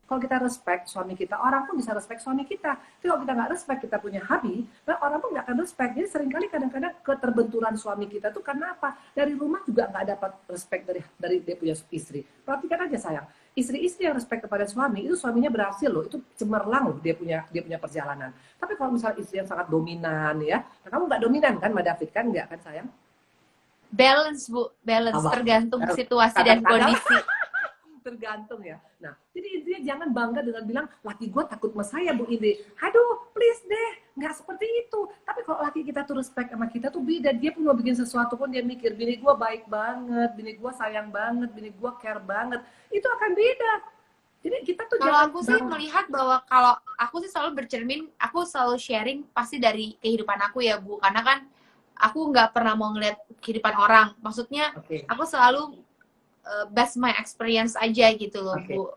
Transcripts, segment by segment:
Kalau kita respect suami kita, orang pun bisa respect suami kita. Tapi kalau kita nggak respect, kita punya hobby, orang pun nggak akan respect. Jadi seringkali kadang-kadang keterbenturan suami kita tuh karena apa? Dari rumah juga nggak dapat respect dari dia punya istri. Perhatikan aja sayang, istri-istri yang respect kepada suami, itu suaminya berhasil loh, itu cemerlang loh dia punya perjalanan. Tapi kalau misalnya istri yang sangat dominan ya, nah kamu nggak dominan kan, Mbak David kan, nggak kan sayang? Balance Bu, balance, tergantung situasi dan kondisi. Tergantung ya. Nah, jadi intinya jangan bangga dengan bilang laki gue takut sama saya, Bu Indri. Aduh, please deh, nggak seperti itu. Tapi kalau laki kita tuh respect sama kita tuh beda. Dia pun mau bikin sesuatu pun dia mikir, bini gue baik banget, bini gue sayang banget, bini gue care banget. Itu akan beda. Jadi kita tuh kalau aku sih melihat bahwa kalau aku sih selalu bercermin, aku selalu sharing pasti dari kehidupan aku ya Bu. Karena kan aku nggak pernah mau ngeliat kehidupan orang. Maksudnya aku selalu best my experience aja gitu loh Bu.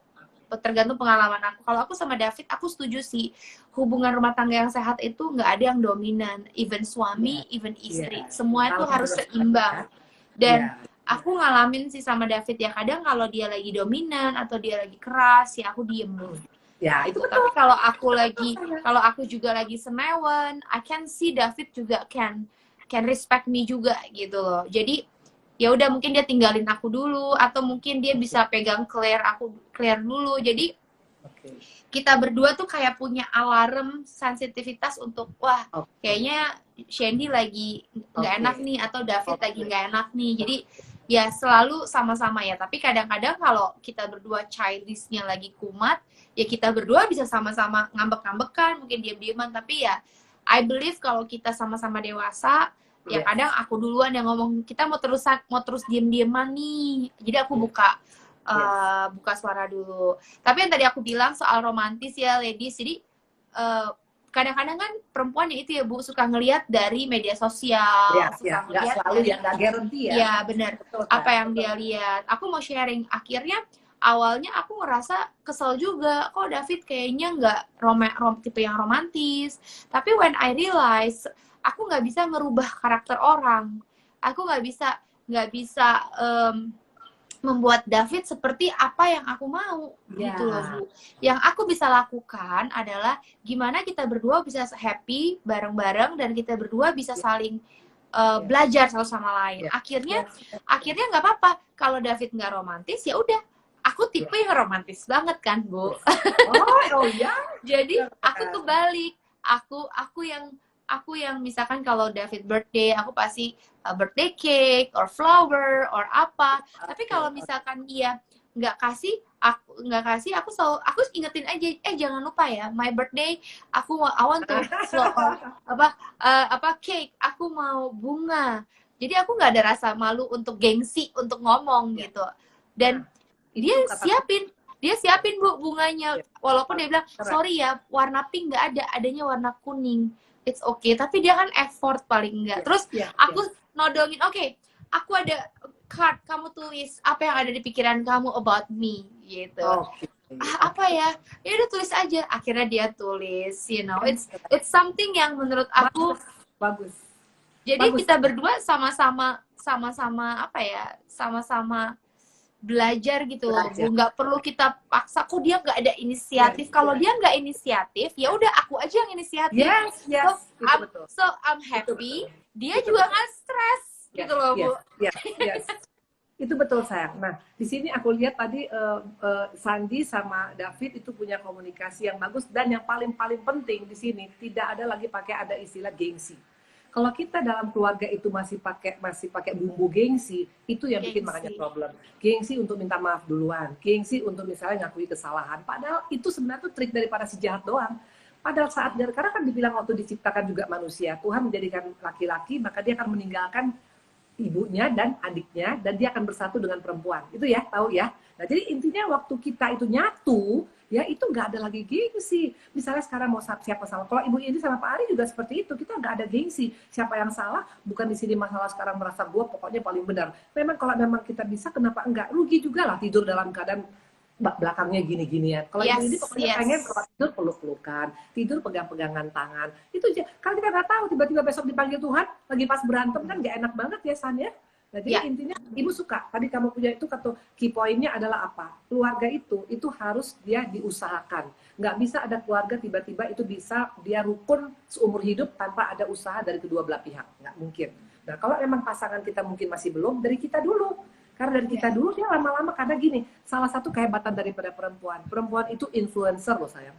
Tergantung pengalaman aku. Kalau aku sama David, aku setuju sih hubungan rumah tangga yang sehat itu nggak ada yang dominan, even suami, even istri, semua itu harus seimbang. Dan aku ngalamin sih sama David ya, kadang kalau dia lagi dominan atau dia lagi keras ya aku diem. Ya itu betul. Tapi kalau aku juga lagi senewen, I can see David juga can respect me juga gitu loh. Jadi ya udah mungkin dia tinggalin aku dulu atau mungkin dia bisa pegang aku clear dulu. Jadi kita berdua tuh kayak punya alarm sensitivitas untuk wah kayaknya Shandy lagi nggak enak nih atau David lagi nggak enak nih. Jadi ya selalu sama-sama ya. Tapi kadang-kadang kalau kita berdua childishnya lagi kumat, ya kita berdua bisa sama-sama ngambek-ngambekan, mungkin diam-diaman. Tapi ya I believe kalau kita sama-sama dewasa, ya kadang aku duluan yang ngomong kita mau terus diem-dieman nih, jadi aku buka suara dulu. Tapi yang tadi aku bilang soal romantis ya ladies, jadi kadang-kadang kan perempuan ya itu ya Bu, suka ngelihat dari media sosial, suka ngelihat selalu ya, nggak guarantee ya. Ya benar, apa yang dia lihat. Aku mau sharing, akhirnya awalnya aku ngerasa kesel juga, kok David kayaknya nggak tipe yang romantis. Tapi when I realize aku nggak bisa merubah karakter orang, aku nggak bisa membuat David seperti apa yang aku mau gitu loh Bu. Yang aku bisa lakukan adalah gimana kita berdua bisa happy bareng-bareng dan kita berdua bisa saling belajar satu sama lain. Akhirnya nggak apa-apa kalau David nggak romantis, ya udah aku tipe yang romantis banget kan Bu. Oh ya. Jadi aku kebalik, aku yang misalkan kalau David birthday, aku pasti birthday cake or flower or apa. Tapi kalau misalkan dia nggak kasih, aku ingetin aja, jangan lupa ya, my birthday, I want to cake, aku mau bunga. Jadi aku nggak ada rasa malu untuk gengsi untuk ngomong gitu. Dan dia siapin Bu bunganya, walaupun dia bilang sorry ya warna pink nggak ada, adanya warna kuning. It's okay, tapi dia kan effort paling enggak. Terus aku nodongin, aku ada card, kamu tulis apa yang ada di pikiran kamu about me gitu. Apa ya? Ya udah tulis aja. Akhirnya dia tulis, it's something yang menurut aku bagus. Jadi kita berdua sama-sama belajar gitu loh, Bu. Nggak perlu kita paksa, kok dia nggak ada inisiatif. Kalau dia nggak inisiatif, ya udah aku aja yang inisiatif. So I'm happy, dia juga nggak stres gitu loh, Bu. Itu betul sayang. Nah, di sini aku lihat tadi Sandy sama David itu punya komunikasi yang bagus, dan yang paling penting di sini tidak ada lagi ada istilah gengsi. Kalau kita dalam keluarga itu masih pakai bumbu gengsi, itu yang bikin makanya problem. Gengsi untuk minta maaf duluan, gengsi untuk misalnya ngakui kesalahan. Padahal itu sebenarnya tuh trik daripada si jahat doang. Padahal karena kan dibilang waktu diciptakan juga manusia, Tuhan menjadikan laki-laki, maka dia akan meninggalkan ibunya dan adiknya, dan dia akan bersatu dengan perempuan. Itu ya, tahu ya. Nah, jadi intinya waktu kita itu nyatu, ya itu nggak ada lagi gengsi. Misalnya sekarang mau siapa salah, kalau Ibu ini sama Pak Ari juga seperti itu, kita nggak ada gengsi. Siapa yang salah, bukan di sini masalah sekarang merasa gue pokoknya paling benar. Memang kalau memang kita bisa, kenapa enggak? Rugi juga lah tidur dalam keadaan belakangnya gini-ginian. Kalau Ibu ini pokoknya pengen kalau tidur peluk-pelukan, tidur pegang-pegangan tangan. Itu aja. Karena kita nggak tahu tiba-tiba besok dipanggil Tuhan, lagi pas berantem kan nggak enak banget ya San ya. Nah, jadi intinya ibu suka. Tadi kamu punya itu kata key point-nya adalah apa? Keluarga itu harus dia diusahakan. Nggak bisa ada keluarga tiba-tiba itu bisa dia rukun seumur hidup tanpa ada usaha dari kedua belah pihak. Nggak mungkin. Nah, kalau memang pasangan kita mungkin masih belum, dari kita dulu. Karena dari kita dulu dia lama-lama, karena gini, salah satu kehebatan daripada perempuan. Perempuan itu influencer loh sayang.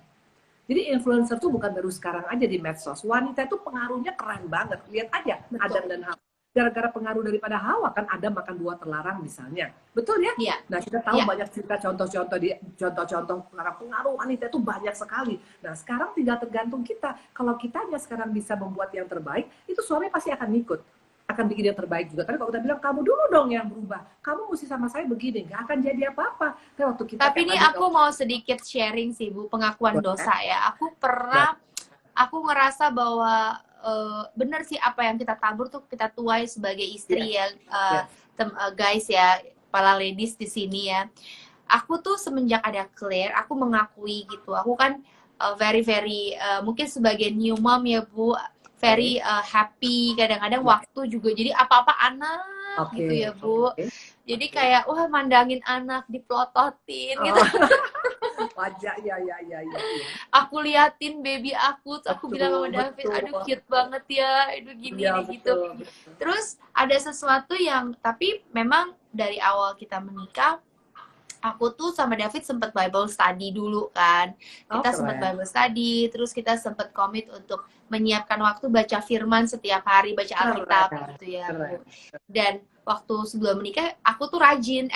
Jadi influencer tuh bukan baru sekarang aja di medsos. Wanita itu pengaruhnya keren banget. Lihat aja Adam dan Hawa. Gara-gara pengaruh daripada Hawa kan ada makan buah terlarang misalnya. Betul ya? Iya. Nah, kita tahu banyak cerita contoh-contoh di contoh-contoh pengaruh wanita itu banyak sekali. Nah, sekarang tinggal tergantung kita. Kalau kitanya sekarang bisa membuat yang terbaik, itu suami pasti akan ikut. Akan bikin yang terbaik juga. Tapi kalau kita bilang, kamu dulu dong yang berubah. Kamu mesti sama saya begini. Nggak akan jadi apa-apa. Tapi ini aku mau sedikit sharing sih, Bu. Pengakuan dosa ya. Aku ngerasa bahwa benar sih apa yang kita tabur tuh kita tuai sebagai istri ya, guys ya, para ladies di sini ya. Aku tuh semenjak ada Claire, aku mengakui gitu. Aku kan very mungkin sebagai new mom ya Bu, very happy. Kadang-kadang waktu juga jadi apa-apa anak gitu ya Bu. Jadi kayak wah mandangin anak dipelototin gitu. Wajah ya. Aku liatin baby aku, aku bilang sama David, aduh cute banget ya, aduh gini gitu. Terus ada sesuatu yang, tapi memang dari awal kita menikah, aku tuh sama David sempat Bible study dulu kan. Kita sempat Bible study, terus kita sempat komit untuk menyiapkan waktu baca firman setiap hari, baca Alkitab gitu ya. Dan waktu sebelum menikah, aku tuh rajin,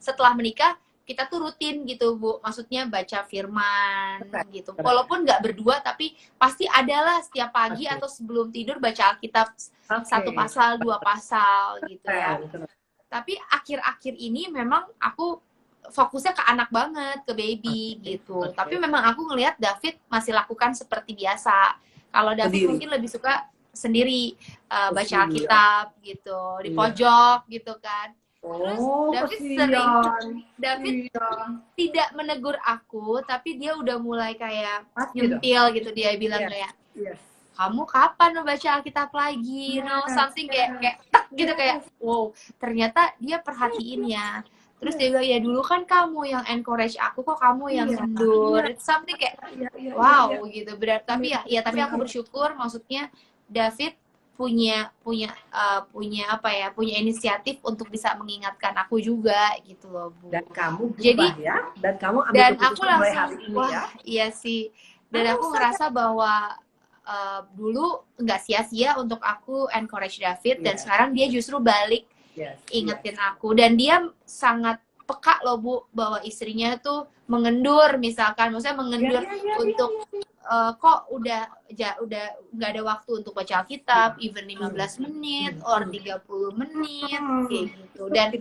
setelah menikah, kita tuh rutin gitu Bu, maksudnya baca firman gitu. Walaupun nggak berdua, tapi pasti adalah setiap pagi atau sebelum tidur baca Alkitab 1 pasal, 2 pasal gitu ya. Tapi akhir-akhir ini memang aku fokusnya ke anak banget, ke baby gitu. Tapi memang aku ngelihat David masih lakukan seperti biasa. Kalau David mungkin lebih suka sendiri baca Alkitab gitu, di pojok gitu kan. Terus David tidak menegur aku, tapi dia udah mulai kayak nyentil gitu, dia bilang kayak, kamu kapan baca Alkitab lagi? Something kayak tak gitu, kayak wow, ternyata dia perhatiin ya. Terus dia bilang, ya dulu kan kamu yang encourage aku, kok kamu yang mundur. Something kayak wow gitu. Tapi tapi aku bersyukur, maksudnya David punya inisiatif untuk bisa mengingatkan aku juga gitu loh Bu. Dan kamu berubah ya, dan kamu ambil keputusan mulai hari ini ya. Iya sih. Dan aku ngerasa bahwa dulu nggak sia-sia untuk aku encourage David, dan sekarang dia justru balik ingetin aku, dan dia sangat peka loh Bu, bahwa istrinya tuh mengendur misalkan, maksudnya mengendur untuk kok udah nggak ada waktu untuk baca Alkitab, even 15 menit or 30 menit kayak gitu. Dan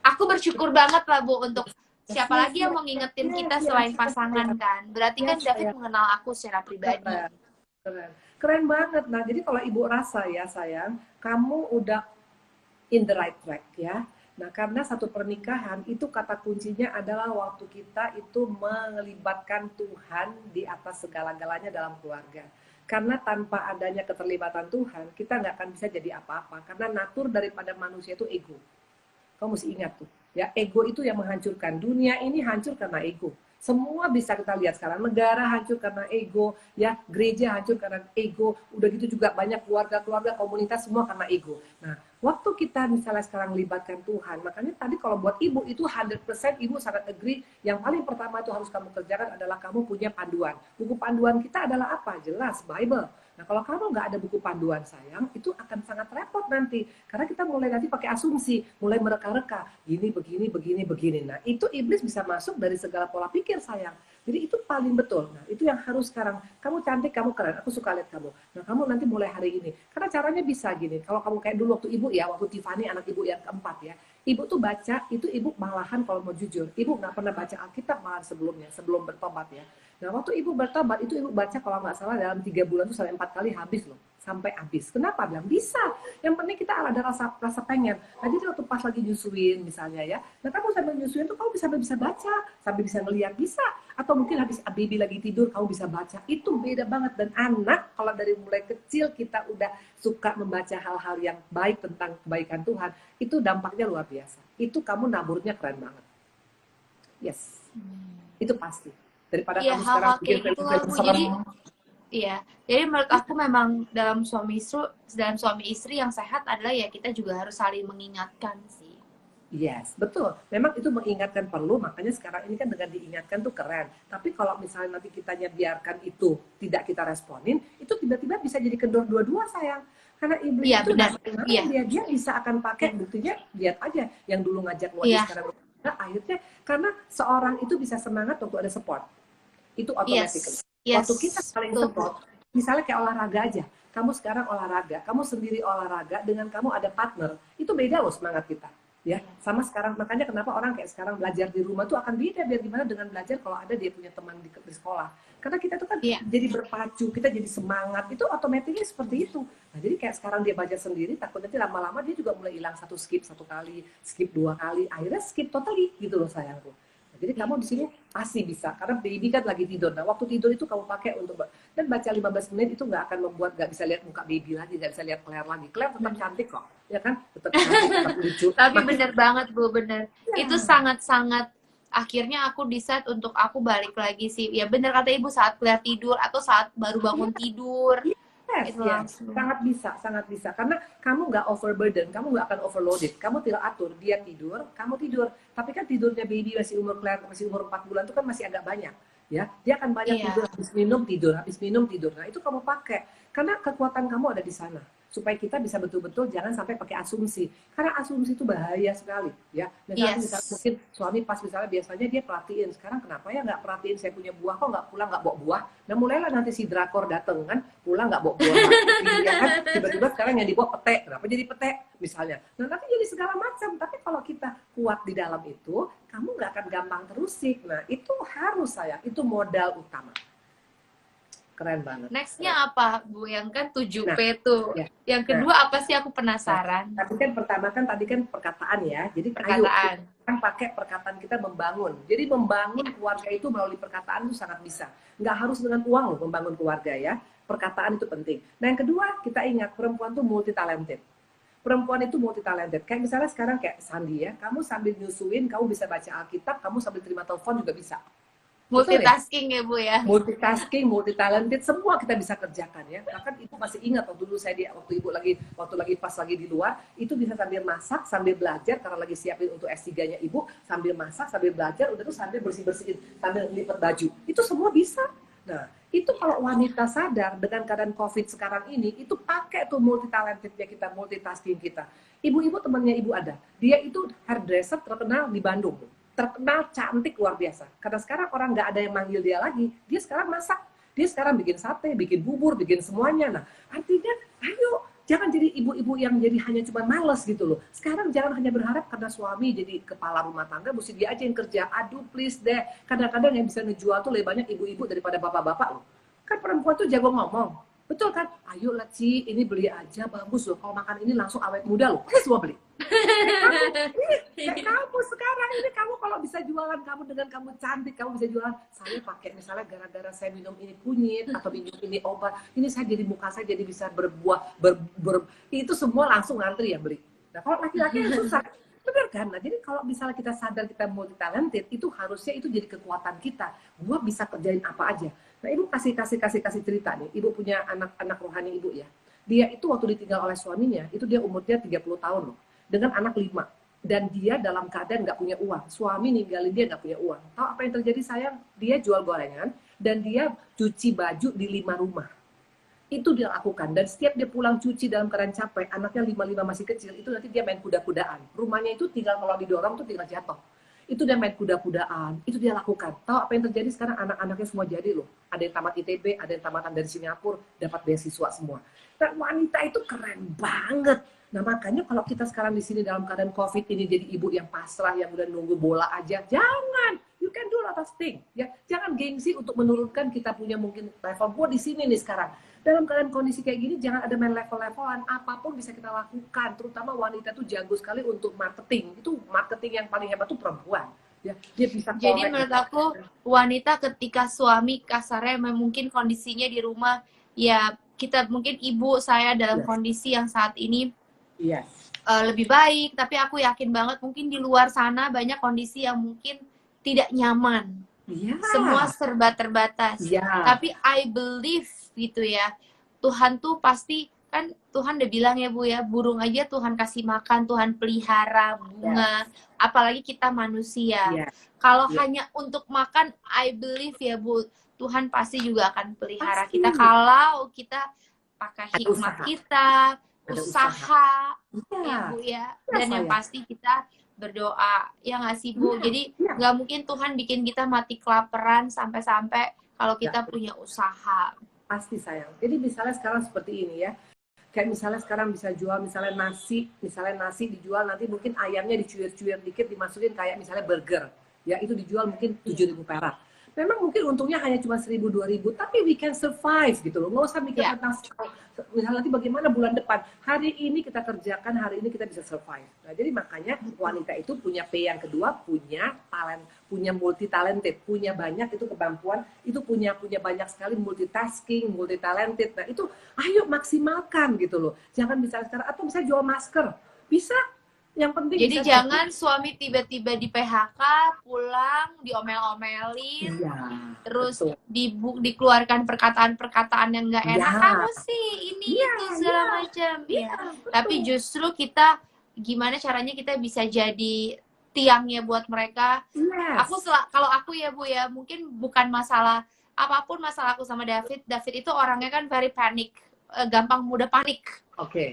aku bersyukur banget lah Bu, untuk siapa lagi yang mau ngingetin kita selain pasangan kan. Berarti kan David mengenal aku secara pribadi. Keren banget. Nah, jadi kalau ibu rasa ya sayang, kamu udah in the right track ya. Nah, karena satu pernikahan itu kata kuncinya adalah waktu kita itu melibatkan Tuhan di atas segala-galanya dalam keluarga. Karena tanpa adanya keterlibatan Tuhan, kita nggak akan bisa jadi apa-apa. Karena natur daripada manusia itu ego. Kamu mesti ingat tuh, ya, ego itu yang menghancurkan. Dunia ini hancur karena ego. Semua bisa kita lihat sekarang, negara hancur karena ego, ya, gereja hancur karena ego, udah gitu juga banyak keluarga-keluarga, komunitas, semua karena ego. Nah, waktu kita misalnya sekarang libatkan Tuhan, makanya tadi kalau buat ibu itu 100% ibu sangat agree, yang paling pertama itu harus kamu kerjakan adalah kamu punya panduan. Buku panduan kita adalah apa? Jelas, Bible. Nah, kalau kamu nggak ada buku panduan sayang, itu akan sangat repot nanti. Karena kita mulai nanti pakai asumsi, mulai mereka-reka, gini, begini. Nah, itu iblis bisa masuk dari segala pola pikir sayang. Jadi itu paling betul. Nah, itu yang harus sekarang. Kamu cantik, kamu keren, aku suka lihat kamu. Nah, kamu nanti mulai hari ini. Karena caranya bisa gini. Kalau kamu kayak dulu waktu ibu ya, waktu Tiffany anak ibu yang keempat ya. Ibu tuh baca, itu ibu malahan kalau mau jujur. Ibu nggak pernah baca Alkitab malahan sebelumnya, sebelum bertobat ya. Nah, waktu ibu bertobat, itu ibu baca kalau nggak salah dalam 3 bulan tuh sampai 4 kali habis loh. Sampai habis. Kenapa? Bilang bisa. Yang penting kita ada rasa pengen. Nah jadi waktu pas lagi nyusuin misalnya ya, nah kamu sambil nyusuin tuh kamu bisa baca, sambil bisa ngeliat bisa, atau mungkin habis baby lagi tidur kamu bisa baca. Itu beda banget. Dan anak kalau dari mulai kecil kita udah suka membaca hal-hal yang baik tentang kebaikan Tuhan, itu dampaknya luar biasa. Itu kamu naburnya keren banget. Yes, itu pasti. Daripada Iya, kamu hal-hal sekarang bikin kayak gitu film loh, Bu. serem. Jadi iya, jadi menurut aku memang dalam suami istri yang sehat adalah ya kita juga harus saling mengingatkan sih. Yes, betul. Memang itu mengingatkan perlu, makanya sekarang ini kan dengan diingatkan tuh keren. Tapi kalau misalnya nanti kitanya biarkan itu tidak kita responin, itu tiba-tiba bisa jadi kendor dua-dua sayang. Karena iblis Iya, itu benar. Iya. dia bisa akan pakai, buktinya lihat aja yang dulu ngajak lu aja Iya. sekarang. Nah, akhirnya karena seorang itu bisa semangat waktu ada support. Itu otomatis. Yes. Waktu kita saling support, misalnya kayak olahraga aja. Kamu sekarang olahraga, kamu sendiri olahraga dengan kamu ada partner, itu beda loh semangat kita. Ya, sama sekarang, makanya kenapa orang kayak sekarang belajar di rumah tuh akan beda biar gimana dengan belajar kalau ada dia punya teman di sekolah. Karena kita tuh kan jadi berpacu, kita jadi semangat, itu otomatisnya seperti itu. Nah, jadi kayak sekarang dia baca sendiri, takut nanti lama-lama dia juga mulai hilang skip 1 kali, skip 2 kali, akhirnya skip totally gitu loh sayangku. Jadi kamu di sini pasti bisa, karena baby kan lagi tidur. Nah, waktu tidur itu kamu pakai untuk, dan baca 15 menit itu nggak akan membuat nggak bisa lihat muka baby lagi, nggak bisa lihat Claire lagi. Claire tetap cantik kok, ya kan? Tetap cantik, tetap lucu. Tapi bener banget, Bu, bener. Ya. Itu sangat-sangat, akhirnya aku decide untuk aku balik lagi sih. Ya bener kata Ibu, saat Claire tidur atau saat baru bangun tidur. Yes. Sangat bisa. Karena kamu nggak overburden, kamu nggak akan overloaded. Kamu tinggal atur, dia tidur, kamu tidur. Tapi kan tidurnya baby masih umur Claire, masih umur 4 bulan itu kan masih agak banyak. Ya, dia akan banyak tidur, habis minum tidur. Nah, itu kamu pakai. Karena kekuatan kamu ada di sana. Supaya kita bisa betul-betul jangan sampai pakai asumsi. Karena asumsi itu bahaya sekali. Ya, misalnya mungkin suami pas misalnya biasanya dia perhatiin. Sekarang kenapa ya nggak perhatiin saya punya buah, kok nggak pulang nggak bawa buah? Nah, mulailah nanti si drakor dateng kan, pulang nggak bawa buah. Ya kan, tiba-tiba sekarang yang dibawa pete. Kenapa jadi pete? Misalnya. Nah, nanti jadi segala macam. Tapi kalau kita kuat di dalam itu, kamu nggak akan gampang terusik. Nah, itu harus sayang. Itu modal utama. Keren banget. Nextnya apa, Bu? Yang kan 7P tuh. Ya. Yang kedua apa sih? Aku penasaran. Tapi kan pertama kan tadi kan perkataan ya. Jadi perkataan. Kan pakai perkataan kita membangun. Jadi membangun keluarga itu melalui perkataan itu sangat bisa. Nggak harus dengan uang loh membangun keluarga ya. Perkataan itu penting. Nah yang kedua kita ingat perempuan tuh multi talented. Perempuan itu multi talented. Kayak misalnya sekarang kayak Sandi ya. Kamu sambil nyusuin, kamu bisa baca Alkitab, kamu sambil terima telepon juga bisa. Multitasking ya Bu ya. Multitasking, multi talented, semua kita bisa kerjakan ya. Bahkan Ibu masih ingat waktu dulu saya waktu Ibu lagi pas lagi di luar, itu bisa sambil masak, sambil belajar karena lagi siapin untuk S3-nya Ibu, sambil masak, sambil belajar, udah tuh sambil bersih-bersihin, sambil lipat baju. Itu semua bisa. Nah, itu kalau wanita sadar dengan keadaan COVID sekarang ini, itu pakai tuh multi talentednya kita, multitasking kita. Ibu-ibu temannya Ibu ada. Dia itu hairdresser terkenal di Bandung. Terkenal cantik luar biasa. Karena sekarang orang nggak ada yang manggil dia lagi. Dia sekarang masak. Dia sekarang bikin sate, bikin bubur, bikin semuanya. Nah, artinya ayo jangan jadi ibu-ibu yang jadi hanya cuma males gitu loh. Sekarang jangan hanya berharap karena suami jadi kepala rumah tangga, mesti dia aja yang kerja. Aduh please deh. Kadang-kadang yang bisa ngejual tuh lebih banyak ibu-ibu daripada bapak-bapak loh. Kan perempuan tuh jago ngomong. Betul kan? Ayo lah Ci, ini beli aja, bagus loh. Kalau makan ini langsung awet muda loh. Pasti semua beli. Kayak kamu sekarang ini, kamu kalau bisa jualan kamu dengan kamu cantik, kamu bisa jualan, saya pakai misalnya gara-gara saya minum ini kunyit atau minum ini obat, ini saya jadi muka saya jadi bisa berbuah, itu semua langsung ngantri ya beli. Nah kalau laki-laki yang susah, benar kan? Nah jadi kalau misalnya kita sadar kita multi talented, itu harusnya itu jadi kekuatan kita. Gua bisa kerjain apa aja. Nah ibu kasih cerita nih, ibu punya anak rohani ibu ya. Dia itu waktu ditinggal oleh suaminya, itu dia umurnya 30 tahun loh. Dengan anak 5. Dan dia dalam keadaan nggak punya uang. Suami ninggalin dia nggak punya uang. Tahu apa yang terjadi sayang? Dia jual gorengan dan dia cuci baju di 5 rumah. Itu dia lakukan. Dan setiap dia pulang cuci dalam keadaan capek, anaknya 5 masih kecil, itu nanti dia main kuda-kudaan. Rumahnya itu tinggal kalau didorong tuh tinggal jatuh. Itu dia main kuda-kudaan. Itu dia lakukan. Tahu apa yang terjadi sekarang? Anak-anaknya semua jadi loh. Ada yang tamat ITB, ada yang tamatan dari Singapura, dapat beasiswa semua. Dan wanita itu keren banget. Nah makanya kalau kita sekarang di sini dalam keadaan COVID ini jadi ibu yang pasrah, yang udah nunggu bola aja, jangan. You can do a lot of things. Ya, jangan gengsi untuk menurunkan kita punya mungkin level gua di sini nih sekarang. Dalam keadaan kondisi kayak gini, jangan ada main level-levelan. Apapun bisa kita lakukan. Terutama wanita tuh jago sekali untuk marketing. Itu marketing yang paling hebat tuh perempuan. Ya, dia bisa Jadi menurut aku wanita ketika suami kasarnya mungkin kondisinya di rumah ya kita mungkin ibu saya dalam kondisi yang saat ini lebih baik, tapi aku yakin banget mungkin di luar sana banyak kondisi yang mungkin tidak nyaman. Semua serba terbatas. Tapi I believe gitu ya. Tuhan tuh pasti kan Tuhan udah bilang ya Bu ya, burung aja Tuhan kasih makan, Tuhan pelihara, bunga, apalagi kita manusia. Kalau hanya untuk makan, I believe ya Bu, Tuhan pasti juga akan pelihara kita kalau kita pakai hikmat kita, usaha, ya Bu ya, dan yang pasti kita berdoa, ya nggak sih Bu? Jadi nggak mungkin Tuhan bikin kita mati kelaparan sampai-sampai kalau kita punya usaha. Pasti sayang. Jadi misalnya sekarang seperti ini ya, kayak misalnya sekarang bisa jual misalnya nasi dijual, nanti mungkin ayamnya dicuir-cuir dikit dimasukin kayak misalnya burger ya, itu dijual mungkin 7.000 perak. Memang mungkin untungnya hanya cuma 1.000-2.000, tapi we can survive gitu loh. Nggak usah mikir tentang misalnya nanti bagaimana bulan depan. Hari ini kita kerjakan, hari ini kita bisa survive. Nah, jadi makanya wanita itu punya P yang kedua, punya talent, punya multi talented, punya banyak itu kemampuan, itu punya banyak sekali multitasking, multi talented. Nah, itu ayo maksimalkan gitu loh. Jangan misalnya sekarang atau misalnya jual masker. Bisa. Yang penting jadi jangan suami tiba-tiba di PHK, pulang diomel-omelin, terus dikeluarkan perkataan-perkataan yang nggak enak, kamu sih ini itu segala macam. Tapi justru kita gimana caranya kita bisa jadi tiangnya buat mereka. Kalau aku ya Bu ya, mungkin bukan masalah apapun masalah aku sama David itu orangnya kan very panic, gampang mudah panik.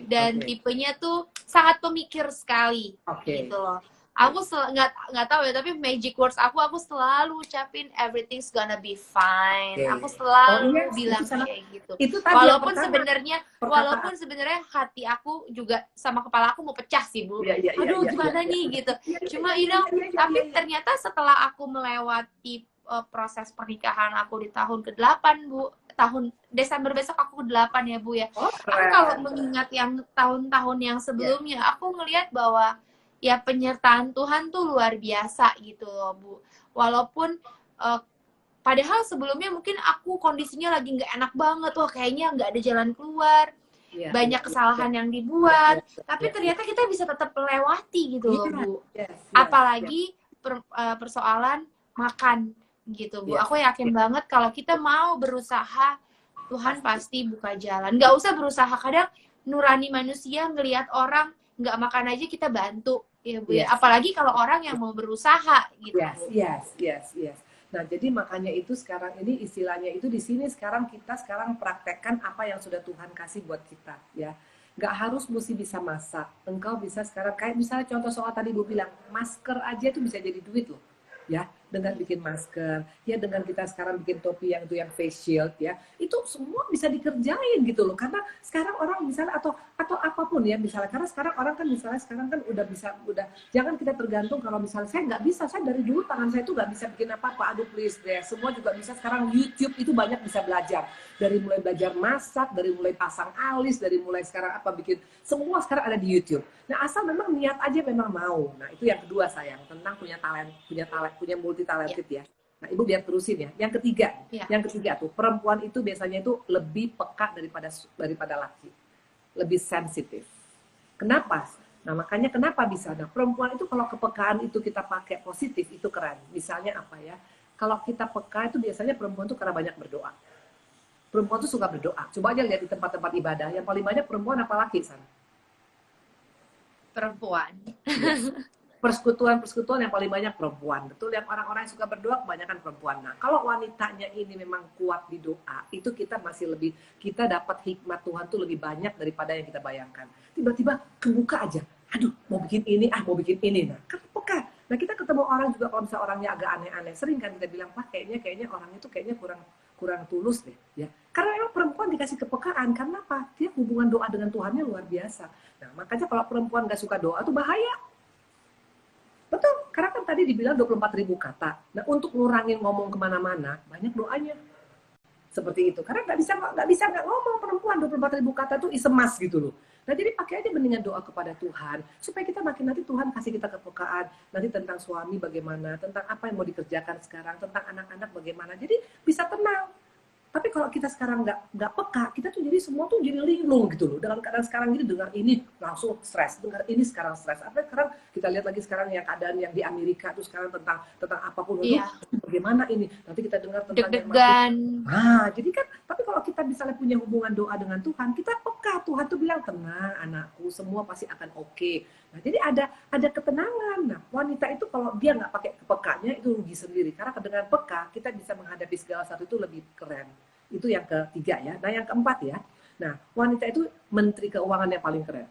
Dan tipenya tuh sangat pemikir sekali, gitu loh. Aku nggak tahu ya, tapi magic words aku selalu ucapin everything's gonna be fine. Aku selalu bilang kayak gitu. Walaupun sebenarnya hati aku juga sama kepala aku mau pecah sih Bu. Aduh gimana nih gitu. Cuma tapi ternyata setelah aku melewati proses pernikahan aku di tahun ke-8 Bu, tahun Desember besok aku ke-8 ya Bu ya. Aku kalau mengingat yang tahun-tahun yang sebelumnya, aku ngelihat bahwa ya penyertaan Tuhan tuh luar biasa gitu loh Bu. Walaupun padahal sebelumnya mungkin aku kondisinya lagi nggak enak banget, wah kayaknya nggak ada jalan keluar, banyak kesalahan yang dibuat, tapi ternyata kita bisa tetap melewati gitu loh Bu. Apalagi persoalan makan gitu Bu. Aku yakin banget kalau kita mau berusaha, Tuhan pasti buka jalan. Nggak usah berusaha, kadang nurani manusia ngelihat orang nggak makan aja kita bantu ya Bu ya. Apalagi kalau orang yang mau berusaha gitu. Yes. Nah, jadi makanya itu sekarang ini istilahnya itu di sini sekarang kita praktekkan apa yang sudah Tuhan kasih buat kita ya. Nggak harus mesti bisa masak. Engkau bisa sekarang kayak misalnya contoh soal tadi Bu bilang, masker aja itu bisa jadi duit loh. Ya, dengan bikin masker, ya dengan kita sekarang bikin topi yang itu yang face shield ya, itu semua bisa dikerjain gitu loh. Karena sekarang orang misalnya atau apapun ya misalnya, karena sekarang orang kan misalnya sekarang kan udah jangan kita tergantung kalau misalnya saya nggak bisa, saya dari dulu tangan saya tuh nggak bisa bikin apa-apa, aduh please deh, semua juga bisa sekarang. YouTube itu banyak bisa belajar, dari mulai belajar masak, dari mulai pasang alis, dari mulai sekarang apa bikin, semua sekarang ada di YouTube. Nah asal memang niat aja, memang mau. Nah itu yang kedua sayang, tentang punya multi talented ya. Nah Ibu biar terusin ya. Yang ketiga tuh perempuan itu biasanya itu lebih peka daripada laki, lebih sensitif. Kenapa? Nah makanya kenapa bisa? Nah perempuan itu kalau kepekaan itu kita pakai positif itu keren. Misalnya apa ya? Kalau kita peka itu biasanya perempuan tuh karena banyak berdoa. Perempuan tuh suka berdoa. Coba aja lihat di tempat-tempat ibadah, yang paling banyak perempuan apa laki sana? Perempuan. Persekutuan yang paling banyak perempuan. Betul, yang orang-orang yang suka berdoa kebanyakan perempuan. Nah, kalau wanitanya ini memang kuat di doa, itu kita dapat hikmat Tuhan tuh lebih banyak daripada yang kita bayangkan. Tiba-tiba kebuka aja. Aduh, mau bikin ini. Nah, kan peka. Nah, kita ketemu orang juga kalau misalnya orangnya agak aneh-aneh, sering kan kita bilang, "Pak, kayaknya orangnya tuh kayaknya kurang tulus deh." Ya. Karena memang perempuan dikasih kepekaan, karena apa? Dia hubungan doa dengan Tuhannya luar biasa. Nah, makanya kalau perempuan nggak suka doa tuh bahaya. Betul, karena kan tadi dibilang 24.000 kata. Nah, untuk ngurangin ngomong kemana-mana, banyak doanya. seperti itu. Karena nggak bisa ngomong perempuan 24.000 kata tuh isemas gitu loh. Nah jadi pakai aja mendingan doa kepada Tuhan supaya kita makin nanti Tuhan kasih kita kepekaan nanti tentang suami bagaimana, tentang apa yang mau dikerjakan sekarang, tentang anak-anak bagaimana. Jadi bisa tenang. Tapi kalau kita sekarang nggak peka, kita tuh jadi semua tuh jadi linglung gitu loh. Dengan keadaan sekarang ini dengar ini langsung stres, dengar ini sekarang stres. Apa sekarang kita lihat lagi sekarang yang keadaan yang di Amerika tuh sekarang tentang apapun itu bagaimana ini. Nanti kita dengar tentang deg-degan. Jadi kan tapi kalau kita misalnya punya hubungan doa dengan Tuhan, kita peka. Tuhan tuh bilang tenang anakku, semua pasti akan oke. Nah, jadi ada ketenangan. Nah, wanita itu kalau dia nggak pakai kepekanya itu rugi sendiri. Karena dengan peka kita bisa menghadapi segala sesuatu itu lebih keren. Itu yang ketiga ya. Nah, yang keempat ya. Nah, wanita itu menteri keuangan yang paling keren.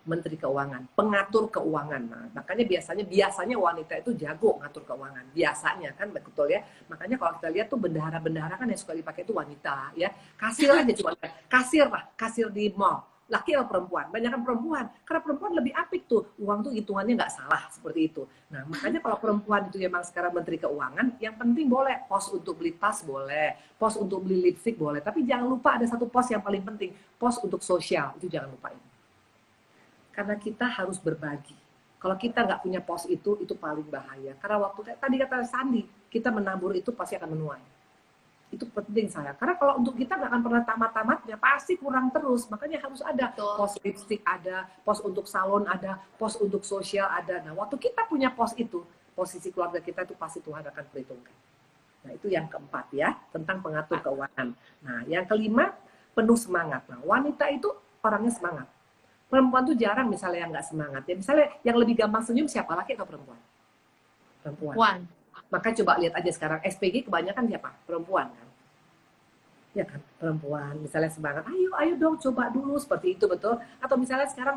Menteri keuangan, pengatur keuangan. Nah, makanya biasanya wanita itu jago ngatur keuangan. Biasanya kan betul ya. Makanya kalau kita lihat tuh bendahara-bendahara kan yang suka dipakai itu wanita ya. Kasir aja cuma kasir di mall. Laki atau perempuan? Banyakan perempuan. Karena perempuan lebih apik tuh. Uang tuh hitungannya nggak salah seperti itu. Nah, makanya kalau perempuan itu memang sekarang menteri keuangan, yang penting boleh pos untuk beli tas boleh, pos untuk beli lipstick boleh. Tapi jangan lupa ada satu pos yang paling penting, pos untuk sosial. Itu jangan lupain. Karena kita harus berbagi. Kalau kita nggak punya pos itu paling bahaya. Karena waktu tadi kata Sandi, kita menabur itu pasti akan menuai. Itu penting saya. Karena kalau untuk kita nggak akan pernah tamat-tamatnya, pasti kurang terus. Makanya harus ada pos lipstick ada, pos untuk salon ada, pos untuk sosial ada. Nah, waktu kita punya pos itu, posisi keluarga kita itu pasti Tuhan akan perhitungkan. Nah, itu yang keempat ya, tentang pengatur keuangan. Nah, yang kelima, penuh semangat. Nah, wanita itu orangnya semangat. Perempuan tuh jarang misalnya yang nggak semangat. Ya, misalnya yang lebih gampang senyum siapa, laki atau perempuan? Perempuan. Maka coba lihat aja sekarang, SPG kebanyakan siapa? Perempuan kan? Ya kan, perempuan. Misalnya semangat, ayo dong coba dulu, seperti itu betul. Atau misalnya sekarang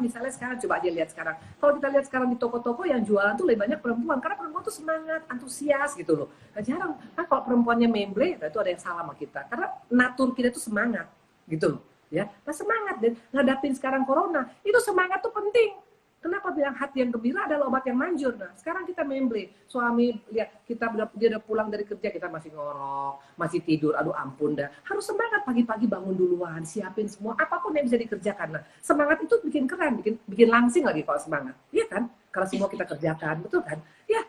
coba aja lihat sekarang. Kalau kita lihat sekarang di toko-toko yang jualan tuh lebih banyak perempuan. Karena perempuan tuh semangat, antusias gitu loh. Nah, jarang. Nah, kalau perempuannya memble, itu ada yang salah sama kita. Karena natur kita tuh semangat gitu loh. Ya, nah semangat dan ngadapin sekarang corona itu semangat tuh penting. Kenapa bilang hati yang gembira adalah obat yang manjur. Nah sekarang kita memble, suami lihat dia udah pulang dari kerja kita masih ngorok, masih tidur, aduh ampun dah. Harus semangat pagi-pagi bangun duluan, siapin semua apapun yang bisa dikerjakan. Nah semangat itu bikin keren, bikin langsing lagi kalau semangat, iya kan? Kalau semua kita kerjakan, betul kan? Iya,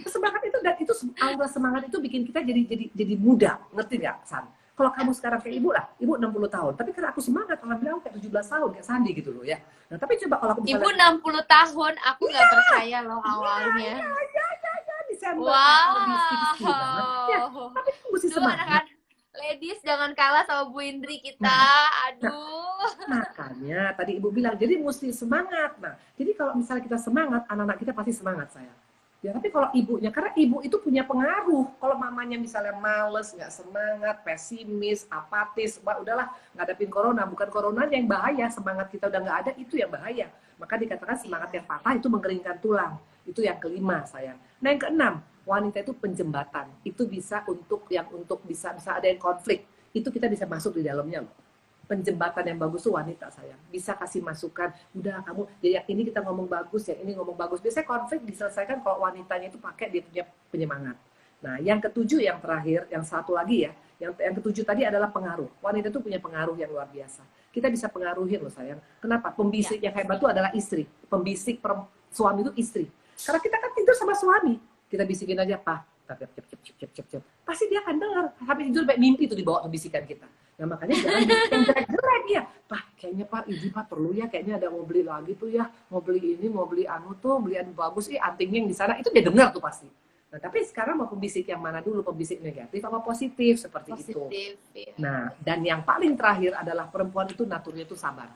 semangat itu dan itu aura semangat itu bikin kita jadi muda, ngerti nggak, San? Kalau kamu sekarang kayak ibu lah, ibu 60 tahun. Tapi karena aku semangat, orang bilang kayak 17 tahun, kayak Sandi gitu loh ya. Nah, tapi coba kalau aku misalnya... Ibu 60 tahun, aku nggak percaya loh awalnya. Desember. Wow. Ya, tapi aku mesti semangat. Ladies, jangan kalah sama Bu Indri kita. Aduh. Makanya tadi ibu bilang, jadi mesti semangat. Nah, jadi kalau misalnya kita semangat, anak-anak kita pasti semangat, sayang. Ya, tapi kalau ibunya, karena ibu itu punya pengaruh. Kalau mamanya misalnya males, nggak semangat, pesimis, apatis, udahlah ngadepin corona. Bukan coronanya yang bahaya, semangat kita udah nggak ada, itu yang bahaya. Maka dikatakan semangat yang patah itu mengeringkan tulang. Itu yang kelima, sayang. Nah, yang keenam, wanita itu penjembatan. Itu bisa bisa ada yang konflik. Itu kita bisa masuk di dalamnya loh. Penjembatan yang bagus tuh wanita, sayang. Bisa kasih masukan, udah kamu, ya ini kita ngomong bagus, yang ini ngomong bagus. Biasanya konflik diselesaikan kalau wanitanya itu pakai dia punya penyemangat. Nah, yang ketujuh, yang terakhir, yang satu lagi ya, yang ketujuh tadi adalah pengaruh. Wanita itu punya pengaruh yang luar biasa. Kita bisa pengaruhin loh, sayang. Kenapa? Pembisik yang hebat itu adalah istri. Pembisik suami itu istri. Karena kita kan tidur sama suami. Kita bisikin aja, Pak, cep. Pasti dia akan dengar. Habis tidur baik mimpi itu dibawa ke bisikan kita. Nah, makanya jangan yang jelek-jelek ya. Pak, kayaknya Pak, Ibu Pak perlu ya, kayaknya ada mau beli lagi tuh ya. Mau beli ini, mau beli beli anu bagus, antingnya yang di sana. Itu dia dengar tuh pasti. Nah, tapi sekarang mau pembisik yang mana dulu? Pembisik negatif apa positif? Seperti itu. Ya. Nah, dan yang paling terakhir adalah perempuan itu naturnya itu sabar.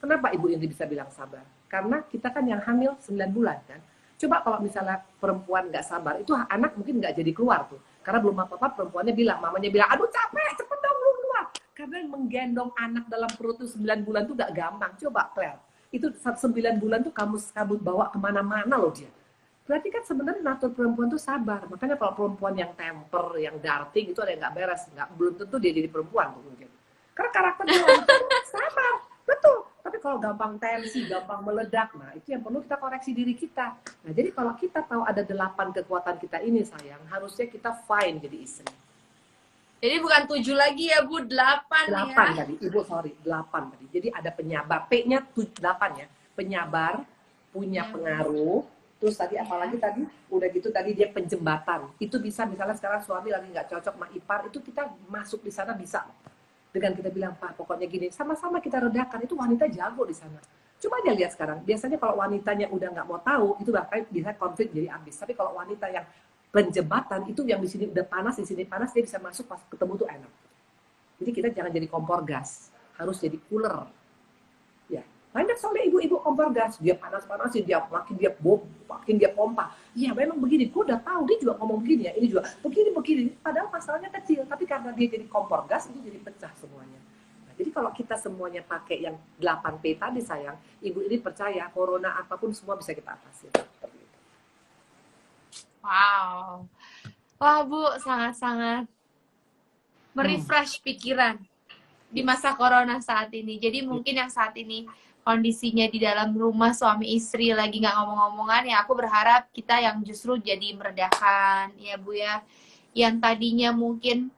Kenapa Ibu Indri bisa bilang sabar? Karena kita kan yang hamil 9 bulan kan. Coba kalau misalnya perempuan nggak sabar, itu anak mungkin nggak jadi keluar tuh. Karena belum apa-apa perempuannya mamanya bilang, aduh capek, cepet dong belum keluar. Karena menggendong anak dalam perut tuh 9 bulan tuh nggak gampang. Coba Claire, itu 9 bulan tuh kamu bawa kemana-mana loh dia. Berarti kan sebenarnya natur perempuan tuh sabar. Makanya kalau perempuan yang temper, yang darting, itu ada yang nggak beres. Belum tentu dia jadi perempuan tuh mungkin. Karena karakternya sabar, betul. Tapi kalau gampang tensi, gampang meledak, nah itu yang perlu kita koreksi diri kita. Nah jadi kalau kita tahu ada 8 kekuatan kita ini, sayang, harusnya kita fine jadi istri. Jadi bukan 7 lagi ya Bu, 8 ya. 8 tadi, Ibu sorry, 8 tadi. Jadi ada penyabar, P-nya 8 ya. Penyabar, punya pengaruh, terus tadi apalagi tadi, udah gitu tadi dia penjembatan. Itu bisa misalnya sekarang suami lagi nggak cocok sama ipar, itu kita masuk di sana bisa. Dengan kita bilang, Pak pokoknya gini, sama-sama kita redakan, itu wanita jago di sana. Coba aja lihat sekarang, biasanya kalau wanitanya udah nggak mau tahu, itu bahkan bisa konflik jadi habis. Tapi kalau wanita yang penjembatan, itu yang di sini udah panas, di sini panas, dia bisa masuk pas ketemu tuh enak. Jadi kita jangan jadi kompor gas, harus jadi cooler. Ya, banyak soalnya ibu-ibu kompor gas, dia panas-panasin, dia makin dia pompa. Ya memang begini, gue udah tahu dia juga ngomong begini ya, ini juga begini. Padahal masalahnya kecil, tapi karena dia jadi kompor gas, itu jadi pecah semuanya. Nah, jadi kalau kita semuanya pakai yang 8P tadi sayang, ibu ini percaya, corona apapun semua bisa kita atasi. Wow. Wah Bu, sangat-sangat merefresh pikiran di masa corona saat ini. Jadi mungkin yang saat ini kondisinya di dalam rumah suami istri lagi nggak ngomong-ngomongan, ya aku berharap kita yang justru jadi meredakan ya Bu ya. Yang tadinya mungkin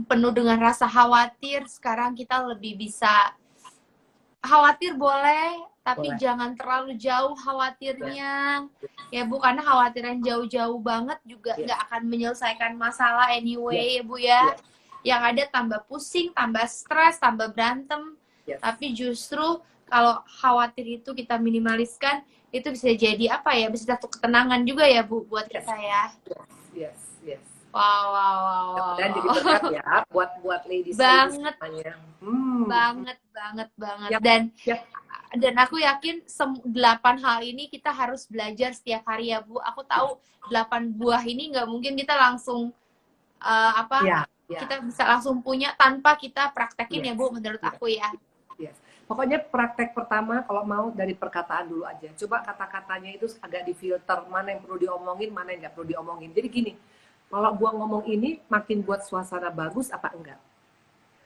penuh dengan rasa khawatir, sekarang kita lebih bisa khawatir boleh, tapi jangan terlalu jauh khawatirnya ya Bu, karena khawatiran jauh-jauh banget juga nggak akan menyelesaikan masalah anyway ya Bu ya. Yang ada tambah pusing, tambah stres, tambah berantem. Tapi justru kalau khawatir itu kita minimaliskan, itu bisa jadi apa ya, bisa satu ketenangan juga ya Bu buat kita ya. Yes. Wow. Dan jadi berkat ya buat ladies banget. Yep. Dan aku yakin 8 hal ini kita harus belajar setiap hari ya Bu. Aku tahu 8 buah ini nggak mungkin kita langsung kita bisa langsung punya tanpa kita praktekin ya Bu, menurut aku ya. Pokoknya praktek pertama kalau mau dari perkataan dulu aja. Coba kata-katanya itu agak difilter, mana yang perlu diomongin, mana yang nggak perlu diomongin. Jadi gini, kalau gua ngomong ini makin buat suasana bagus apa enggak?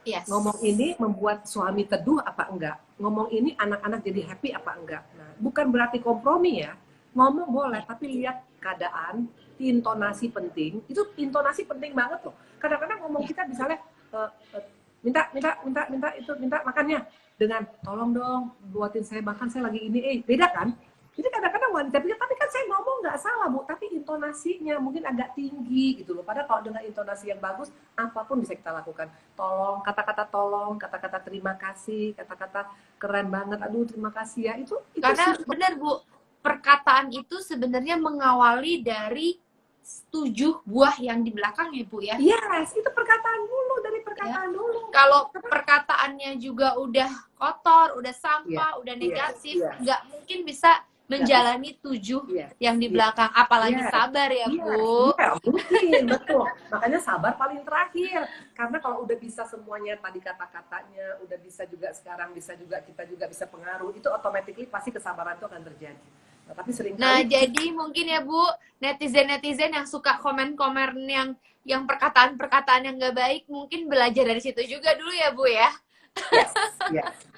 Yes. Ngomong ini membuat suami teduh apa enggak? Ngomong ini anak-anak jadi happy apa enggak? Nah, bukan berarti kompromi ya. Ngomong boleh, tapi lihat keadaan, intonasi penting. Itu intonasi penting banget loh. Kadang-kadang ngomong kita misalnya minta makannya dengan tolong dong buatin saya makan, saya lagi ini, beda kan? Jadi kadang-kadang wanita pikir, tapi kan saya ngomong nggak salah Bu, tapi intonasinya mungkin agak tinggi gitu loh. Padahal kalau dengan intonasi yang bagus, apapun bisa kita lakukan. Tolong, kata-kata terima kasih, kata-kata keren banget, aduh terima kasih ya. Itu karena benar Bu, perkataan itu sebenarnya mengawali dari 7 buah yang di belakang ya Bu ya. Yes, itu perkataan dulu, dari perkataan dulu. Kalau perkataannya juga udah kotor, udah sampah, udah negatif, nggak mungkin bisa menjalani 7 yang di belakang, apalagi sabar ya Bu. Iya, mungkin, betul. Makanya sabar paling terakhir. Karena kalau udah bisa semuanya tadi kata-katanya, udah bisa juga sekarang, kita juga bisa pengaruh, itu automatically pasti kesabaran itu akan terjadi. Nah, tapi seringkali jadi mungkin ya Bu, netizen yang suka komen-komen yang perkataan-perkataan yang nggak baik, mungkin belajar dari situ juga dulu ya Bu ya. Yes.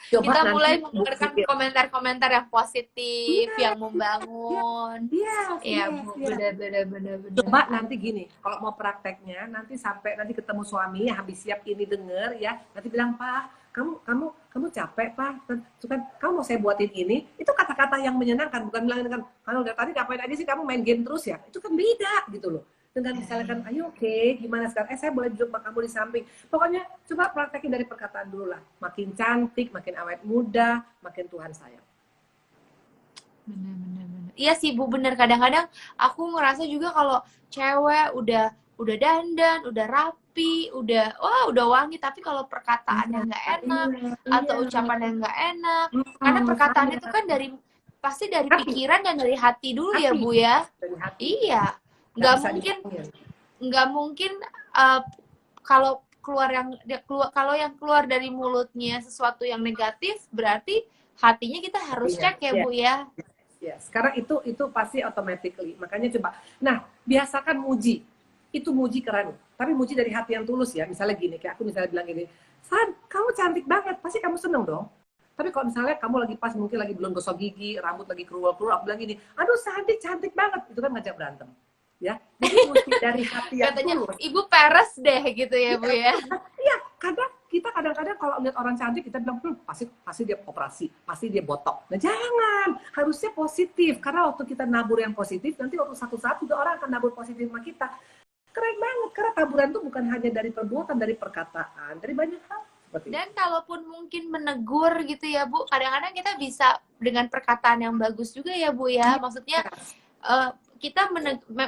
Coba kita mulai mengeluarkan komentar-komentar yang positif, yang membangun. Benar. Coba nanti gini, kalau mau prakteknya, nanti ketemu suami, habis siap ini denger ya, nanti bilang, Pak, kamu capek Pak, kan kamu mau saya buatin ini, itu kata-kata yang menyenangkan, bukan bilang kan, kalau udah tadi ngapain aja sih kamu main game terus ya, itu kan beda gitu loh. Dengan misalnya kan, ayo gimana sekarang? Saya boleh duduk sama kamu di samping. Pokoknya coba praktekin dari perkataan dulu lah. Makin cantik, makin awet muda, makin Tuhan sayang. Benar. Iya sih Bu, bener. Kadang-kadang aku ngerasa juga kalau cewek udah dandan, udah rapi, udah wangi, tapi kalau perkataannya nggak enak atau ucapannya nggak enak, karena perkataan itu kan pasti dari pikiran dan dari hati dulu ya Bu ya. Iya. Nggak mungkin kalau yang keluar dari mulutnya sesuatu yang negatif, berarti hatinya kita harus cek ya Bu ya. Sekarang itu pasti automatically. Makanya coba. Nah, biasakan muji. Itu muji keren. Tapi muji dari hati yang tulus ya. Misalnya gini, kayak aku misalnya bilang gini, San, kamu cantik banget. Pasti kamu seneng dong. Tapi kalau misalnya kamu mungkin lagi belum gosok gigi, rambut lagi kerual, aku bilang gini, aduh Sandi cantik banget. Itu kan ngajak berantem. ya. Jadi mesti dari hati yang Katanya tulus. ibu peres deh gitu ya Bu ya. Iya, karena kita kadang-kadang kalau lihat orang cantik kita bilang pasti dia operasi, pasti dia botok. Nah jangan, harusnya positif, karena waktu kita nabur yang positif, nanti waktu satu saat juga orang akan nabur positif sama kita. Keren banget, karena taburan itu bukan hanya dari perbuatan, dari perkataan, dari banyak hal. Dan kalaupun mungkin menegur gitu ya Bu, kadang-kadang kita bisa dengan perkataan yang bagus juga ya Bu ya. Maksudnya kita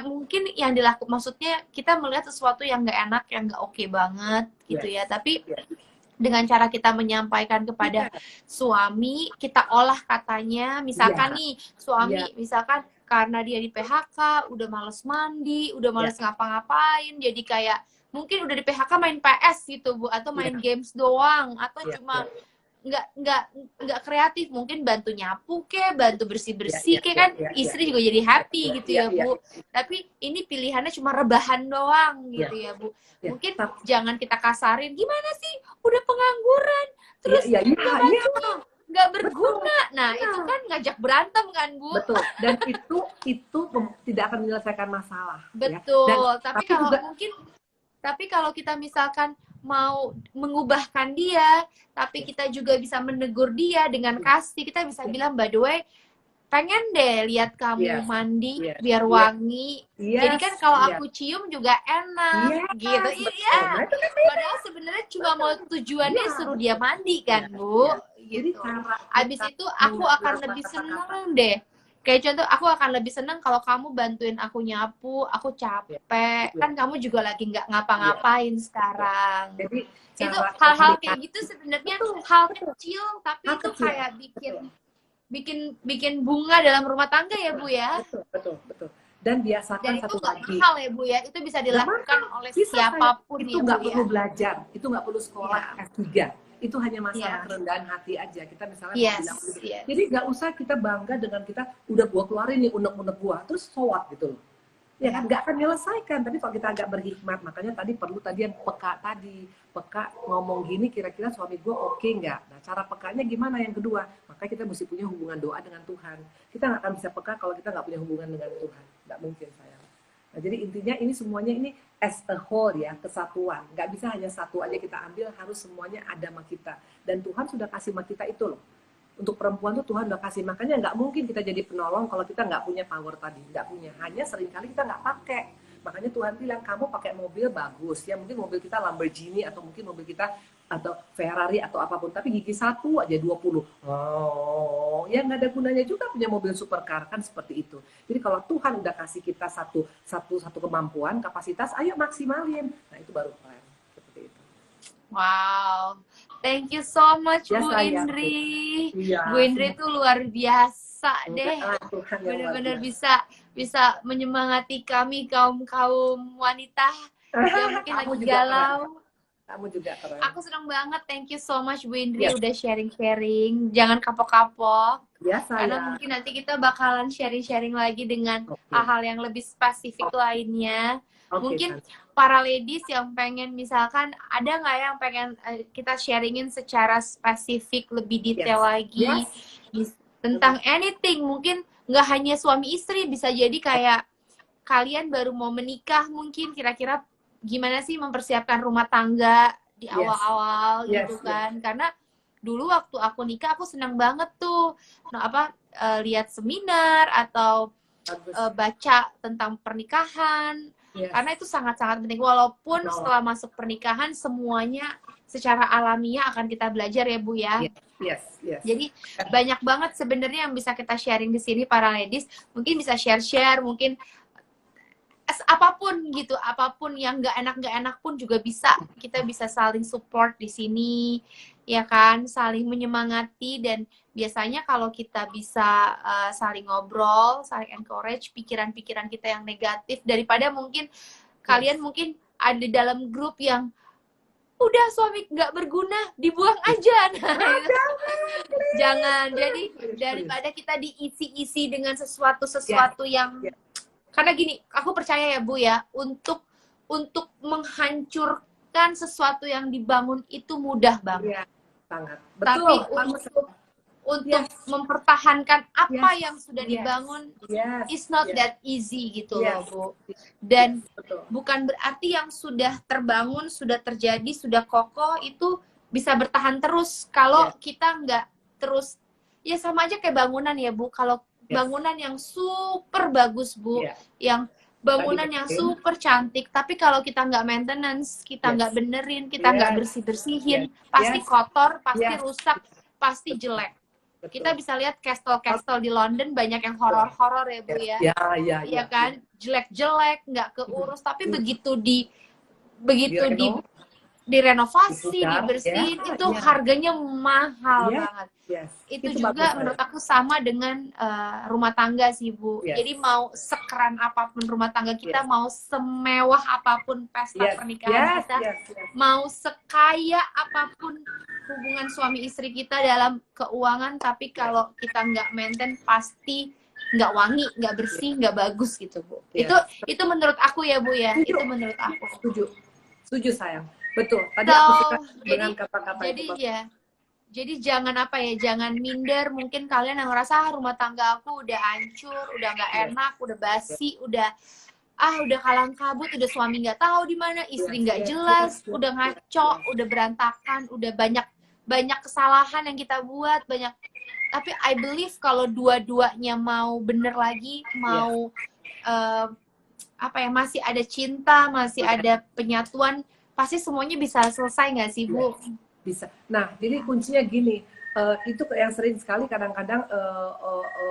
mungkin yang dilakukan, maksudnya kita melihat sesuatu yang nggak enak, yang nggak oke banget gitu ya. Tapi dengan cara kita menyampaikan kepada suami, kita olah katanya. Misalkan nih suami, misalkan karena dia di PHK, udah males mandi, udah males ngapa-ngapain, jadi kayak mungkin udah di PHK main PS gitu Bu, atau main games doang, atau cuma nggak kreatif, mungkin bantu nyapu ke, bantu bersih-bersih ke, kan istri juga jadi happy gitu ya Bu. Tapi ini pilihannya cuma rebahan doang gitu ya Bu. Mungkin jangan kita kasarin, gimana sih udah pengangguran terus nggak berguna. Nah itu kan ngajak berantem kan Bu. Betul. Dan itu tidak akan menyelesaikan masalah. Betul. Ya. Tapi kalau juga, tapi kalau kita misalkan mau mengubahkan dia, tapi kita juga bisa menegur dia dengan kasih. Kita bisa bilang, by the way, pengen deh lihat kamu mandi biar wangi. Jadi kan kalau aku cium juga enak gitu. Iya. Padahal sebenarnya cuma mau tujuannya suruh dia mandi kan, Bu. Gitu. Abis itu aku akan lebih seneng deh. Kayak contoh, aku akan lebih seneng kalau kamu bantuin aku nyapu, aku capek. Kan kamu juga lagi nggak ngapa-ngapain sekarang. Jadi, itu hal-hal kayak gitu sebenarnya hal kecil, tapi itu kayak bikin bunga dalam rumah tangga ya Bu ya. Betul. Dan biasakan satu lagi. Mahal ya Bu ya, itu bisa dilakukan oleh siapapun itu ya Bu. Itu nggak perlu belajar, itu nggak perlu sekolah S3. Itu hanya masalah kerendahan hati aja. Kita misalnya bilang jadi nggak usah kita bangga dengan kita udah gua keluarin nih unek-unek gua, terus so what gitu loh. Ya kan nggak akan menyelesaikan. Tapi kalau kita agak berhikmat, makanya tadi perlu yang peka ngomong gini, kira-kira suami gua oke nggak? Nah cara pekanya gimana yang kedua? Maka kita mesti punya hubungan doa dengan Tuhan. Kita nggak akan bisa peka kalau kita nggak punya hubungan dengan Tuhan. Nggak mungkin sayang. Nah, jadi intinya ini semuanya ini as a whole ya, kesatuan. Nggak bisa hanya satu aja kita ambil, harus semuanya ada sama kita. Dan Tuhan sudah kasih sama kita itu loh. Untuk perempuan tuh Tuhan udah kasih. Makanya nggak mungkin kita jadi penolong kalau kita nggak punya power tadi. Nggak punya. Hanya seringkali kita nggak pakai. Makanya Tuhan bilang, kamu pakai mobil bagus. Ya mungkin mobil kita Lamborghini atau mungkin mobil kita atau Ferrari atau apapun. Tapi gigi satu aja 20. Oh, ya nggak ada gunanya juga punya mobil supercar, kan seperti itu. Jadi kalau Tuhan udah kasih kita satu kemampuan, kapasitas, ayo maksimalin. Nah itu baru keren. Seperti itu. Wow. Thank you so much Bu Indri. Bu Indri itu luar biasa deh. Benar-benar bisa menyemangati kami kaum wanita yang mungkin lagi galau. Kamu juga keren. Aku senang banget. Thank you so much Bu Indri udah sharing-sharing. Jangan kapok-kapok. Karena mungkin nanti kita bakalan sharing-sharing lagi dengan hal-hal yang lebih spesifik lainnya. Mungkin para ladies yang pengen, misalkan ada nggak yang pengen kita sharingin secara spesifik lebih detail lagi tentang anything. Mungkin nggak hanya suami istri, bisa jadi kayak kalian baru mau menikah, mungkin kira-kira gimana sih mempersiapkan rumah tangga di awal-awal gitu kan. Karena dulu waktu aku nikah aku senang banget tuh lihat seminar atau baca tentang pernikahan. Karena itu sangat-sangat penting. Walaupun setelah masuk pernikahan semuanya secara alamiah akan kita belajar ya Bu ya. Jadi banyak banget sebenarnya yang bisa kita sharing di sini para ladies. Mungkin bisa share-share, mungkin apapun gitu, apapun yang nggak enak pun juga bisa, kita bisa saling support di sini, ya kan, saling menyemangati. Dan biasanya kalau kita bisa saling ngobrol, saling encourage pikiran-pikiran kita yang negatif, daripada mungkin kalian mungkin ada di dalam grup yang udah suami nggak berguna, dibuang aja. Nah, jangan. Jadi daripada kita diisi-isi dengan sesuatu yang karena gini, aku percaya ya Bu ya, untuk menghancurkan sesuatu yang dibangun itu mudah banget. Sangat. Tapi untuk mempertahankan apa yang sudah dibangun. It's not that easy gitu loh, Bu. Dan bukan berarti yang sudah terbangun, sudah terjadi, sudah kokoh itu bisa bertahan terus kalau kita nggak terus. Ya sama aja kayak bangunan ya, Bu. Kalau bangunan yang super bagus, Bu, yang bangunan yang super cantik, tapi kalau kita nggak maintenance, kita nggak benerin, kita nggak bersih-bersihin, pasti kotor, pasti rusak, pasti jelek. Kita bisa lihat castle-castle di London banyak yang horor-horor ya, Bu ya. Iya kan? Jelek-jelek, nggak keurus, tapi begitu direnovasi, dibersihin, itu harganya mahal banget. Itu juga menurut aku sama dengan rumah tangga sih, Bu. Jadi mau sekeren apapun rumah tangga kita, mau semewah apapun pesta pernikahan kita, mau sekaya apapun hubungan suami istri kita dalam keuangan, tapi kalau kita nggak maintain pasti nggak wangi, nggak bersih, nggak bagus gitu, Bu. Itu menurut aku ya, Bu ya. Itu menurut aku. Setuju sayang. Betul. Tadi aku suka dengan kata-kata itu. Jadi jangan jangan minder. Mungkin kalian yang ngerasa rumah tangga aku udah hancur, udah nggak enak, udah basi, udah kalang kabut, udah suami nggak tahu di mana, istri nggak jelas, udah ngaco, udah berantakan, udah banyak kesalahan yang kita buat, banyak. Tapi I believe kalau dua-duanya mau bener lagi, mau masih ada cinta, masih ada penyatuan, pasti semuanya bisa selesai nggak sih, Bu? Bisa. Nah, jadi kuncinya gini, itu yang sering sekali kadang-kadang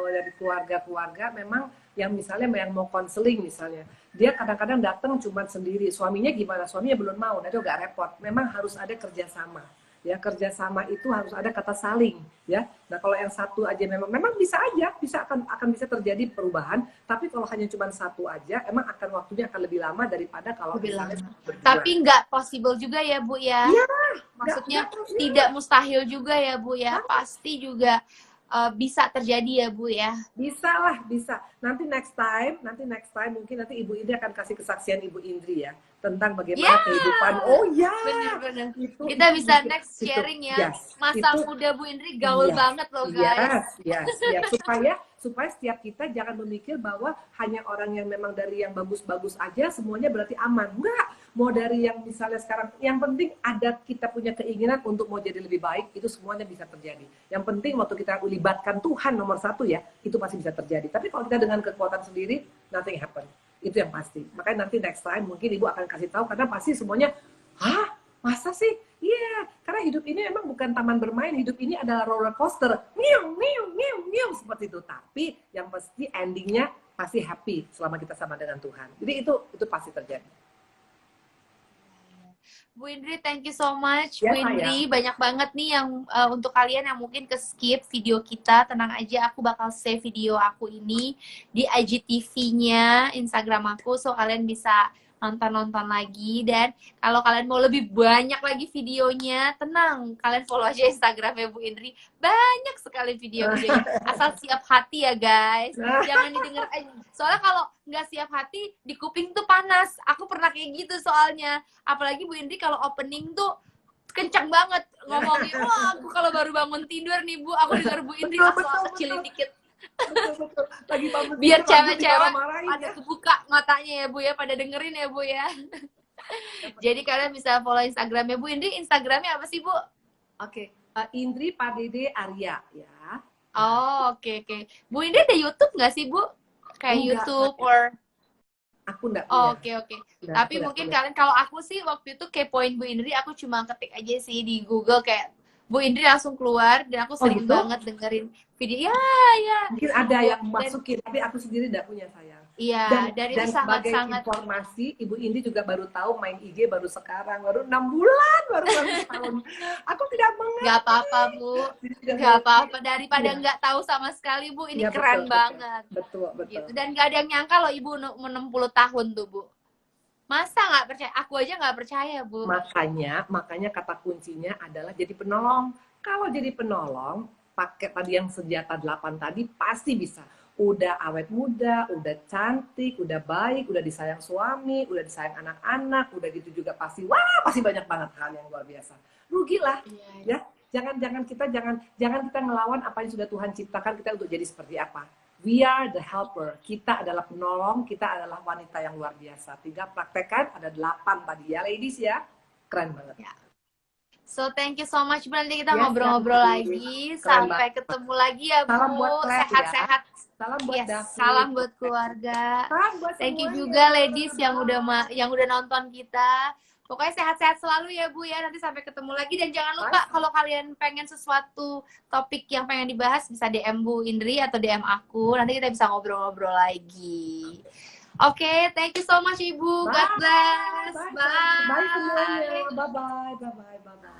dari keluarga-keluarga memang yang misalnya yang mau konseling misalnya, dia kadang-kadang datang cuma sendiri, suaminya gimana? Suaminya belum mau, nah itu agak repot. Memang harus ada kerjasama. Ya, kerjasama itu harus ada kata saling, ya. Nah, kalau yang satu aja memang bisa aja, akan bisa terjadi perubahan, tapi kalau hanya cuma satu aja, emang waktunya akan lebih lama daripada kalau misalnya. Tapi nggak possible juga ya, Bu ya. Maksudnya tidak mustahil juga ya, Bu ya. Pasti juga bisa terjadi ya, Bu ya. Bisa lah, bisa. Nanti next time mungkin nanti Ibu Indri akan kasih kesaksian Ibu Indri ya tentang bagaimana kehidupan. Bener-bener. Kita bisa next sharing ya. Masa muda Bu Indri gaul banget loh, guys. Supaya setiap kita jangan memikir bahwa hanya orang yang memang dari yang bagus-bagus aja semuanya berarti aman. Enggak, mau dari yang misalnya sekarang, yang penting ada kita punya keinginan untuk mau jadi lebih baik, itu semuanya bisa terjadi. Yang penting waktu kita libatkan Tuhan nomor satu ya, itu pasti bisa terjadi. Tapi kalau kita dengan kekuatan sendiri, nothing happen. Itu yang pasti. Makanya nanti next time mungkin Ibu akan kasih tahu, karena pasti semuanya, masa sih? Iya, karena hidup ini memang bukan taman bermain, hidup ini adalah roller coaster. Miu, seperti itu. Tapi yang pasti endingnya pasti happy selama kita sama dengan Tuhan. Jadi itu pasti terjadi. Bu Indri, thank you so much. Bu Indri, banyak banget nih yang untuk kalian yang mungkin ke-skip video kita, tenang aja, aku bakal save video aku ini di IGTV-nya, Instagram aku, so kalian bisa nonton lagi. Dan kalau kalian mau lebih banyak lagi videonya, tenang, kalian follow aja Instagramnya Bu Indri, banyak sekali video-videonya. Asal siap hati ya guys, jangan didengar aja. Soalnya kalau nggak siap hati, di kuping tuh panas. Aku pernah kayak gitu soalnya. Apalagi Bu Indri kalau opening tuh kencang banget ngomongin. Wah, aku kalau baru bangun tidur nih Bu, aku denger Bu Indri asal kecilin dikit. Betul. Lagi biar cewek-cewek pada kebuka matanya ya Bu ya, pada dengerin ya Bu ya. Jadi kalian bisa follow Instagramnya Bu Indri. Instagramnya apa sih Bu? Oke, Indri Pardede Arya ya. Oh, oke. Bu Indri ada YouTube nggak sih Bu? Kayak YouTube or aku enggak punya. Oke. Tapi mungkin kalian, kalau aku sih waktu itu kepoin Bu Indri, aku cuma ketik aja sih di Google kayak Bu Indri langsung keluar, dan aku sering banget dengerin video. Ya. Mungkin ada yang masukin, tapi aku sendiri enggak punya sayang. Iya, dan itu sebagai informasi, Ibu Indri juga baru tahu main IG baru sekarang, baru 6 bulan, baru setahun. Aku tidak mengerti. Gak apa-apa Bu, gak apa-apa. Daripada nggak tahu sama sekali Bu, ini keren banget. Betul. Gitu. Dan gak ada yang nyangka loh Ibu 60 tahun tuh Bu. Masa nggak percaya? Aku aja nggak percaya Bu. Makanya kata kuncinya adalah jadi penolong. Kalau jadi penolong, pakai tadi yang senjata 8 tadi pasti bisa. Udah awet muda, udah cantik, udah baik, udah disayang suami, udah disayang anak-anak, udah gitu juga pasti banyak banget hal yang luar biasa. Rugilah, ya. Jangan kita ngelawan apa yang sudah Tuhan ciptakan kita untuk jadi seperti apa. We are the helper. Kita adalah penolong, kita adalah wanita yang luar biasa. Tinggal praktekkan, ada 8 tadi ya, ladies ya. Keren banget. Ya. So thank you so much Bu. Nanti kita Yes, ngobrol-ngobrol lagi. Sampai ketemu lagi ya Bu. Salam buat Claire, Sehat-sehat. Salam buat Yes, David. salam buat keluarga. Salam buat Thank you semuanya. juga ladies yang udah nonton kita. Pokoknya sehat-sehat selalu ya Bu ya. Nanti sampai ketemu lagi dan jangan lupa kalau kalian pengen sesuatu topik yang pengen dibahas bisa DM Bu Indri atau DM aku. Nanti kita bisa ngobrol-ngobrol lagi. Oke, thank you so much Ibu. Bye. God bless. Bye. Bye semuanya. Bye bye. Bye bye. Bye bye.